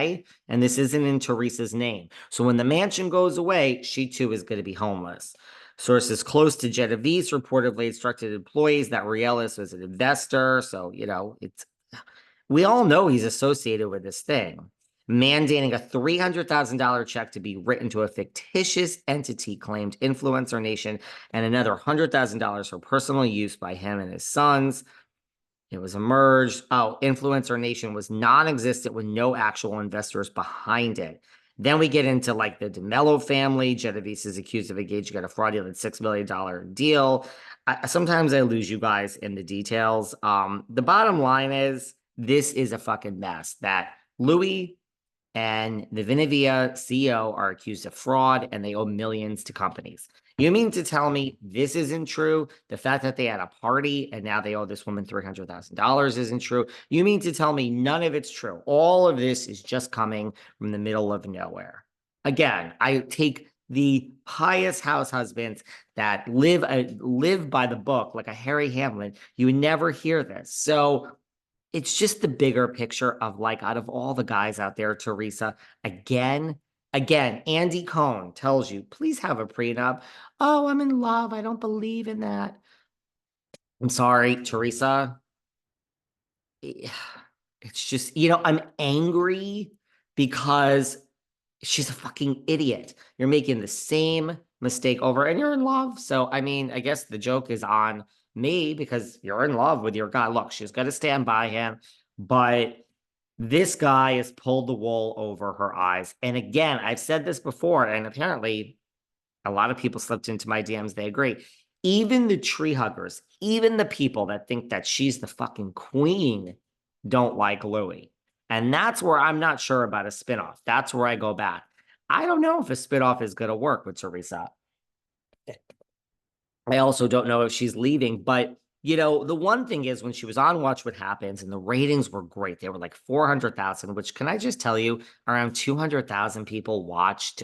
okay? And this isn't in Teresa's name. So when the mansion goes away, she too is going to be homeless. Sources close to Genovese reportedly instructed employees that Ruelas was an investor. So, we all know he's associated with this thing, mandating a $300,000 check to be written to a fictitious entity claimed Influencer Nation and another $100,000 for personal use by him and his sons. It was emerged. Oh, Influencer Nation was non-existent with no actual investors behind it. Then we get into like the DeMello family. Genovese is accused of engaging in a fraudulent $6 million deal. Sometimes I lose you guys in the details. The bottom line is this is a fucking mess that Louis and the Vinivia CEO are accused of fraud and they owe millions to companies. You mean to tell me this isn't true? The fact that they had a party and now they owe this woman $300,000 isn't true? You mean to tell me none of it's true? All of this is just coming from the middle of nowhere. Again, I take the pious house husbands that live by the book like a Harry Hamlin. You would never hear this. So it's just the bigger picture of like out of all the guys out there, Teresa, again, Andy Cohen tells you, please have a prenup. Oh, I'm in love. I don't believe in that. I'm sorry, Teresa. It's just, I'm angry because she's a fucking idiot. You're making the same mistake over and you're in love. So, I mean, I guess the joke is on me because you're in love with your guy. Look, she's going to stand by him, but this guy has pulled the wool over her eyes. And again, I've said this before, and apparently a lot of people slipped into my DMs. They agree. Even the tree huggers, even the people that think that she's the fucking queen don't like Louis. And that's where I'm not sure about a spinoff. That's where I go back. I don't know if a spinoff is going to work with Teresa. I also don't know if she's leaving, but the one thing is when she was on Watch What Happens and the ratings were great. They were like 400,000, which can I just tell you, around 200,000 people watched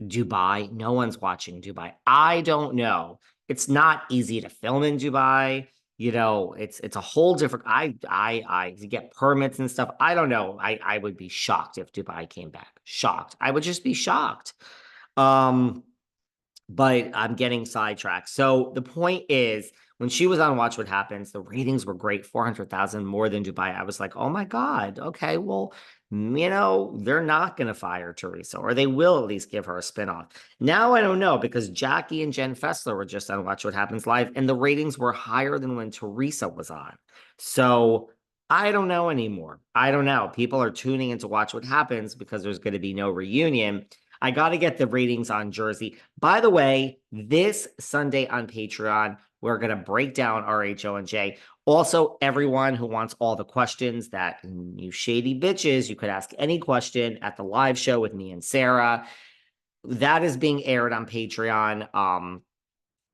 Dubai. No one's watching Dubai. I don't know. It's not easy to film in Dubai. It's a whole different. I get permits and stuff. I don't know. I would be shocked if Dubai came back. Shocked. I would just be shocked. But I'm getting sidetracked. So the point is, when she was on Watch What Happens, the ratings were great, 400,000 more than Dubai. I was like, oh my God, okay, well, they're not going to fire Teresa, or they will at least give her a spinoff. Now I don't know, because Jackie and Jen Fessler were just on Watch What Happens Live, and the ratings were higher than when Teresa was on. So I don't know anymore. I don't know. People are tuning in to Watch What Happens because there's going to be no reunion. I got to get the ratings on Jersey. By the way, this Sunday on Patreon, we're going to break down RHONJ. Also, everyone who wants all the questions that you shady bitches, you could ask any question at the live show with me and Sarah. That is being aired on Patreon.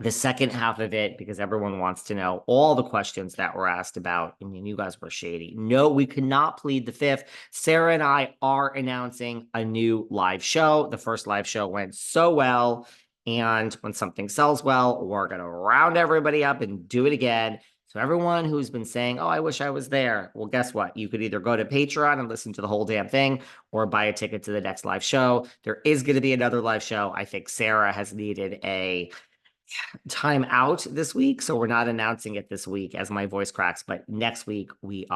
The second half of it, because everyone wants to know all the questions that were asked about. I mean, you guys were shady. No, we could not plead the fifth. Sarah and I are announcing a new live show. The first live show went so well. And when something sells well, we're going to round everybody up and do it again. So everyone who's been saying, oh, I wish I was there. Well, guess what? You could either go to Patreon and listen to the whole damn thing or buy a ticket to the next live show. There is going to be another live show. I think Sarah has needed a time out this week, so we're not announcing it this week as my voice cracks, but next week we're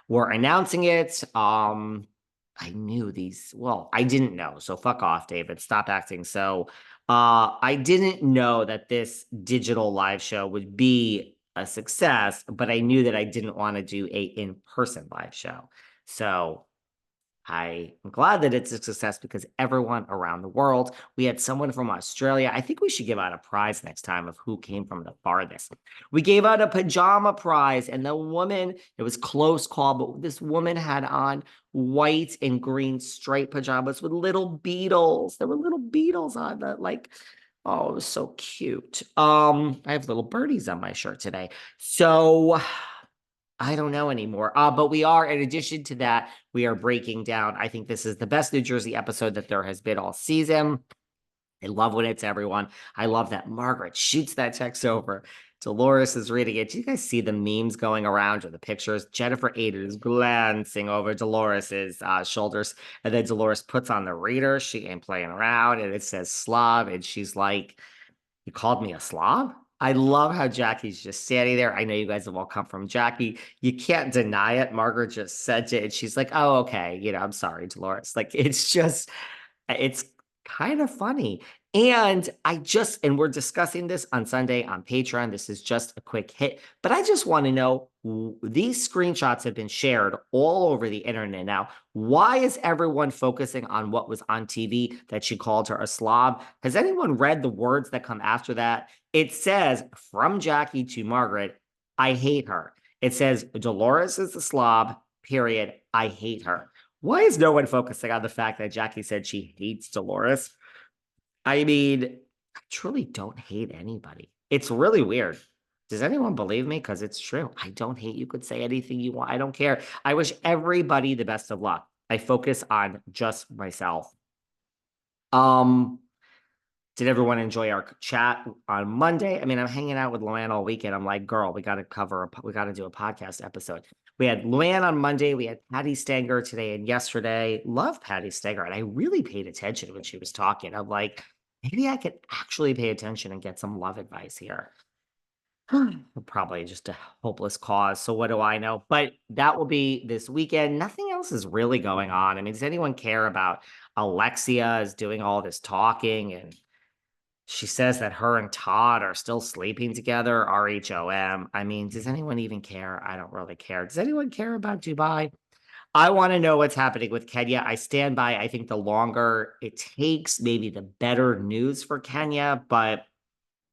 announcing it. I knew these, well, I didn't know, so fuck off, David, stop acting. So I didn't know that this digital live show would be a success, but I knew that I didn't want to do a in-person live show. So I am glad that it's a success because everyone around the world, we had someone from Australia. I think we should give out a prize next time of who came from the farthest. We gave out a pajama prize, and the woman, it was close call, but this woman had on white and green striped pajamas with little beetles. There were little beetles on that, like, oh, it was so cute. I have little birdies on my shirt today. So I don't know anymore. But we are, in addition to that, we are breaking down. I think this is the best New Jersey episode that there has been all season. I love when it's everyone. I love that Margaret shoots that text over. Dolores is reading it. Do you guys see the memes going around or the pictures? Jennifer Aiden is glancing over Dolores's shoulders, and then Dolores puts on the reader. She ain't playing around, and it says slob, and she's like, "You called me a slob?" I love how Jackie's just standing there. I know you guys have all come from Jackie. You can't deny it. Margaret just said it, and she's like, "Oh, okay. I'm sorry, Dolores." Like, it's kind of funny. And we're discussing this on Sunday on Patreon. This is just a quick hit, but I just want to know, these screenshots have been shared all over the internet now. Why is everyone focusing on what was on TV that she called her a slob? Has anyone read the words that come after that? It says, from Jackie to Margaret, I hate her. It says, Dolores is a slob, period. I hate her. Why is no one focusing on the fact that Jackie said she hates Dolores? I mean, I truly don't hate anybody. It's really weird. Does anyone believe me? Because it's true. I don't hate. You could say anything you want. I don't care. I wish everybody the best of luck. I focus on just myself. Um, did everyone enjoy our chat on Monday? I mean, I'm hanging out with Luann all weekend. I'm like, girl, we got to do a podcast episode. We had Luann on Monday. We had Patty Stanger today and yesterday. Love Patty Stanger. And I really paid attention when she was talking. I'm like, maybe I could actually pay attention and get some love advice here. Probably just a hopeless cause. So what do I know? But that will be this weekend. Nothing else is really going on. I mean, does anyone care about Alexia is doing all this talking and she says that her and Todd are still sleeping together, RHOM. I mean, does anyone even care? I don't really care. Does anyone care about Dubai? I want to know what's happening with Kenya. I stand by. I think the longer it takes, maybe the better news for Kenya, but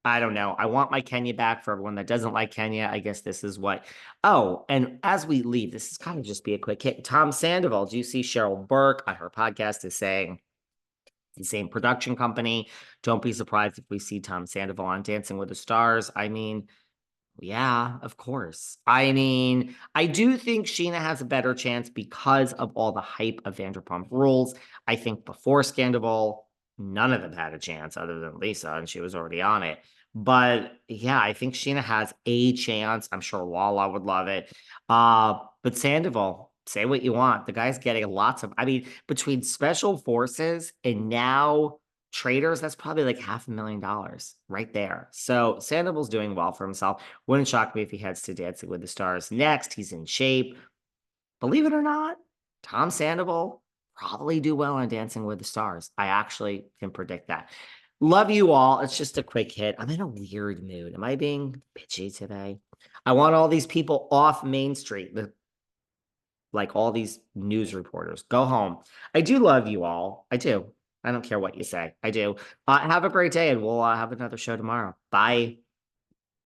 I don't know. I want my Kenya back. For everyone that doesn't like Kenya, I guess this is what. Oh, and as we leave, this is kind of just be a quick hit. Tom Sandoval, do you see Cheryl Burke on her podcast is saying, the same production company. Don't be surprised if we see Tom Sandoval on Dancing with the Stars. I mean, yeah, of course. I mean, I do think Sheena has a better chance because of all the hype of Vanderpump Rules. I think before Scandal, none of them had a chance other than Lisa, and she was already on it. But yeah, I think Sheena has a chance. I'm sure Lala would love it. But Sandoval, say what you want. The guy's getting lots of, I mean, between special forces and now traders, that's probably like $500,000 right there. So Sandoval's doing well for himself. Wouldn't shock me if he heads to Dancing with the Stars next. He's in shape. Believe it or not, Tom Sandoval probably do well on Dancing with the Stars. I actually can predict that. Love you all. It's just a quick hit. I'm in a weird mood. Am I being bitchy today? I want all these people off Main Street, like all these news reporters. Go home. I do love you all. I do. I don't care what you say. I do. Have a great day, and we'll have another show tomorrow. Bye.